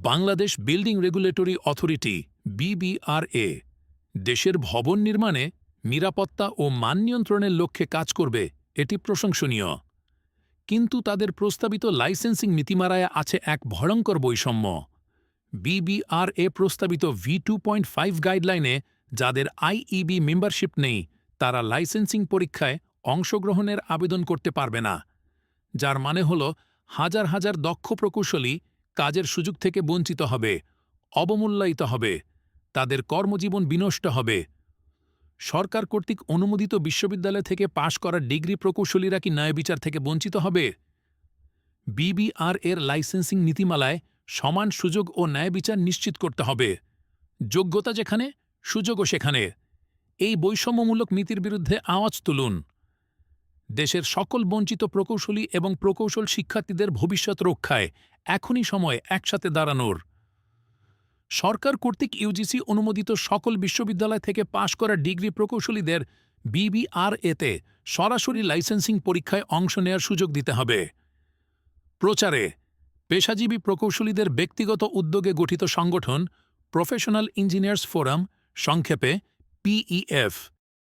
Bangladesh building regulatory authority BBRA দেশের ভবন নির্মাণে নিরাপত্তা ও মান নিয়ন্ত্রণের লক্ষ্যে কাজ করবে, এটি প্রশংসনীয়। কিন্তু তাদের প্রস্তাবিত লাইসেন্সিং নীতিমালায় আছে এক ভয়ঙ্কর বৈষম্য। BBRA প্রস্তাবিত V2.5 গাইডলাইনে যাদের IEB মেম্বারশিপ নেই তারা লাইসেন্সিং পরীক্ষায় অংশগ্রহণের আবেদন করতে পারবে না, যার মানে হল হাজার হাজার দক্ষ প্রকৌশলী কাজের সুযোগ থেকে বঞ্চিত হবে, অবমূল্যায়িত হবে, তাদের কর্মজীবন বিনষ্ট হবে। সরকার কর্তৃক অনুমোদিত বিশ্ববিদ্যালয় থেকে পাশ করা ডিগ্রি প্রকৌশলীরা কি ন্যায়বিচার থেকে বঞ্চিত হবে? BBRA-এর লাইসেন্সিং নীতিমালায় সমান সুযোগ ও ন্যায়বিচার নিশ্চিত করতে হবে। যোগ্যতা যেখানে, সুযোগও সেখানে। এই বৈষম্যমূলক নীতির বিরুদ্ধে আওয়াজ তুলুন। দেশের সকল বঞ্চিত প্রকৌশলী এবং প্রকৌশল শিক্ষার্থীদের ভবিষ্যৎ রক্ষায় এখনই সময় একসাথে দাঁড়ানোর। সরকার কর্তৃক UGC অনুমোদিত সকল বিশ্ববিদ্যালয় থেকে পাশ করা ডিগ্রি প্রকৌশলীদের BBRA-তে সরাসরি লাইসেন্সিং পরীক্ষায় অংশ নেওয়ার সুযোগ দিতে হবে। প্রচারে পেশাজীবী প্রকৌশলীদের ব্যক্তিগত উদ্যোগে গঠিত সংগঠন প্রফেশনাল ইঞ্জিনিয়ার্স ফোরাম, সংক্ষেপে PEF,